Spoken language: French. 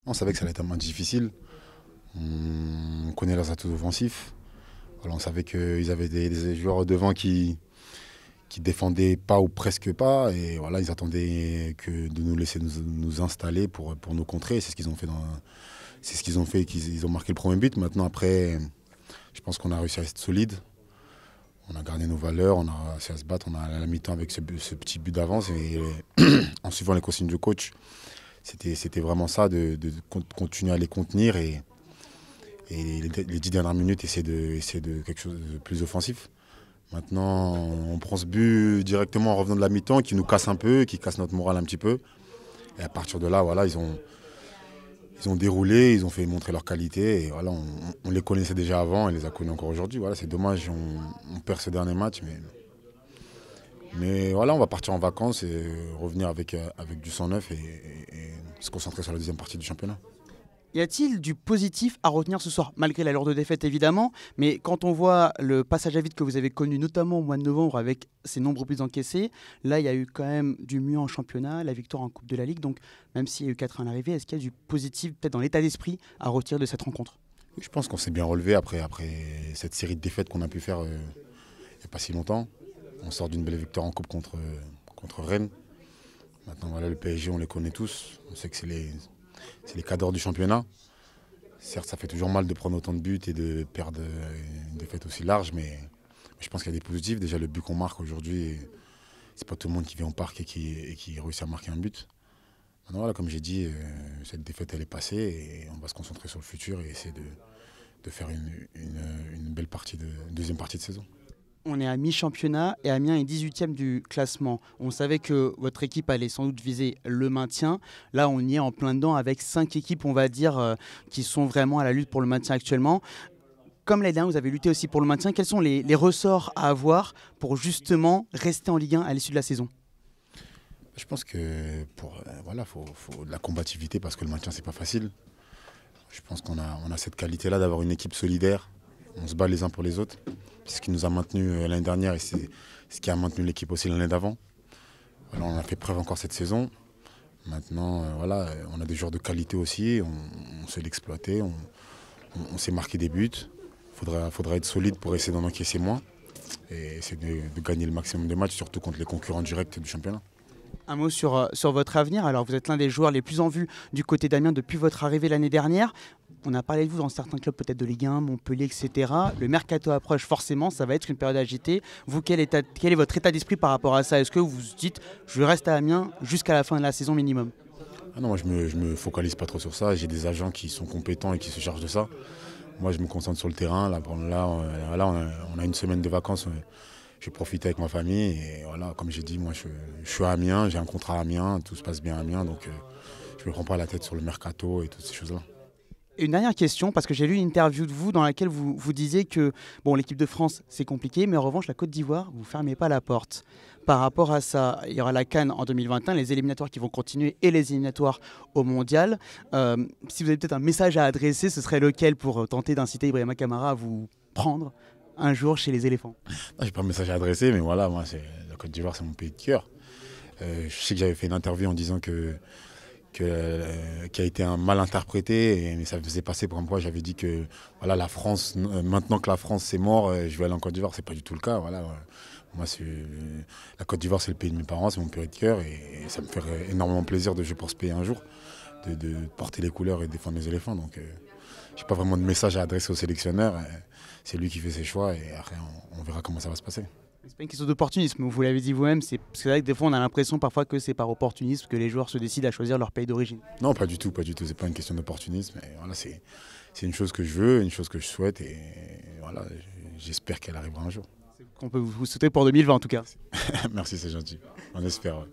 On savait que ça allait être un match difficile. On connaît leurs atouts offensifs. Voilà, on savait qu'ils avaient des joueurs devant qui défendaient pas ou presque pas. Et voilà, ils attendaient que de nous laisser nous installer pour nous contrer. C'est ce qu'ils ont fait. C'est ce qu'ils ont fait. Ils ont marqué le premier but. Maintenant, après, je pense qu'on a réussi à être solide. On a gardé nos valeurs, on a réussi à se battre. On a à la mi-temps avec ce petit but d'avance. Et en suivant les consignes du coach, c'était vraiment ça, de continuer à les contenir et les 10 dernières minutes, essayer de quelque chose de plus offensif. Maintenant, on prend ce but directement en revenant de la mi-temps qui nous casse un peu, qui casse notre morale un petit peu. Et à partir de là, voilà, ils ont déroulé, ils ont fait montrer leur qualité. Et voilà, on les connaissait déjà avant, on les a connus encore aujourd'hui. Voilà, c'est dommage, on perd ce dernier match. Mais voilà, on va partir en vacances et revenir avec du sang neuf et se concentrer sur la deuxième partie du championnat. Y a-t-il du positif à retenir ce soir, malgré la lourde défaite évidemment, mais quand on voit le passage à vide que vous avez connu notamment au mois de novembre avec ces nombreux buts encaissés, là il y a eu quand même du mieux en championnat, la victoire en Coupe de la Ligue, donc même s'il y a eu 4-1 à l'arrivée, est-ce qu'il y a du positif peut-être dans l'état d'esprit à retirer de cette rencontre? Je pense qu'on s'est bien relevé après cette série de défaites qu'on a pu faire il n'y a pas si longtemps. On sort d'une belle victoire en Coupe contre Rennes. Maintenant, voilà, le PSG, on les connaît tous. On sait que c'est les cadors du championnat. Certes, ça fait toujours mal de prendre autant de buts et de perdre une défaite aussi large, mais je pense qu'il y a des positifs. Déjà, le but qu'on marque aujourd'hui, c'est pas tout le monde qui vient au parc et qui réussit à marquer un but. Maintenant, voilà, comme j'ai dit, cette défaite, elle est passée et on va se concentrer sur le futur et essayer de faire une belle deuxième partie de saison. On est à mi-championnat et Amiens est 18e du classement. On savait que votre équipe allait sans doute viser le maintien. Là, on y est en plein dedans avec 5 équipes, on va dire, qui sont vraiment à la lutte pour le maintien actuellement. Comme l'année dernière, vous avez lutté aussi pour le maintien. Quels sont les ressorts à avoir pour justement rester en Ligue 1 à l'issue de la saison? Je pense que voilà, faut de la combativité parce que le maintien, c'est pas facile. Je pense qu'on a cette qualité-là d'avoir une équipe solidaire. On se bat les uns pour les autres. C'est ce qui nous a maintenus l'année dernière et c'est ce qui a maintenu l'équipe aussi l'année d'avant. Voilà, on a fait preuve encore cette saison. Maintenant, voilà, on a des joueurs de qualité aussi. On sait l'exploiter. On sait marquer des buts. Faudra être solide pour essayer d'en encaisser moins et essayer de gagner le maximum de matchs, surtout contre les concurrents directs du championnat. Un mot sur votre avenir. Alors, vous êtes l'un des joueurs les plus en vue du côté d'Amiens depuis votre arrivée l'année dernière. On a parlé de vous dans certains clubs peut-être de Ligue 1, Montpellier, etc. Le mercato approche forcément, ça va être une période agitée. Vous, quel est votre état d'esprit par rapport à ça? Est-ce que vous vous dites, je reste à Amiens jusqu'à la fin de la saison minimum? Ah non, moi je me focalise pas trop sur ça. J'ai des agents qui sont compétents et qui se chargent de ça. Moi, je me concentre sur le terrain. Là, on a une semaine de vacances. Je profite avec ma famille. Et voilà, comme j'ai dit, moi, je suis à Amiens. J'ai un contrat à Amiens. Tout se passe bien à Amiens. Donc, je ne me prends pas la tête sur le mercato et toutes ces choses-là. Et une dernière question, parce que j'ai lu une interview de vous dans laquelle vous disiez que bon, l'équipe de France, c'est compliqué, mais en revanche, la Côte d'Ivoire, vous ne fermez pas la porte. Par rapport à ça, il y aura la CAN en 2021, les éliminatoires qui vont continuer et les éliminatoires au Mondial. Si vous avez peut-être un message à adresser, ce serait lequel pour tenter d'inciter Ibrahima Kamara à vous prendre un jour chez les éléphants? Je n'ai pas de message à adresser, mais voilà, moi, la Côte d'Ivoire, c'est mon pays de cœur. Je sais que j'avais fait une interview en disant qui a été mal interprété, mais ça faisait passer pour moi. J'avais dit que voilà, la France, maintenant que la France c'est mort, je vais aller en Côte d'Ivoire. C'est pas du tout le cas. Voilà. Moi, la Côte d'Ivoire, c'est le pays de mes parents, c'est mon pays de cœur, et ça me ferait énormément plaisir de jouer pour ce pays un jour, de porter les couleurs et de défendre les éléphants. Donc, j'ai pas vraiment de message à adresser au sélectionneur. C'est lui qui fait ses choix, et après, on verra comment ça va se passer. C'est pas une question d'opportunisme, vous l'avez dit vous-même, c'est vrai que des fois on a l'impression parfois que c'est par opportunisme que les joueurs se décident à choisir leur pays d'origine. Non, pas du tout, pas du tout. C'est pas une question d'opportunisme. Voilà, c'est une chose que je veux, une chose que je souhaite, et voilà, j'espère qu'elle arrivera un jour. C'est ce qu'on peut vous souhaiter pour 2020 en tout cas. Merci, c'est gentil. On espère. Ouais.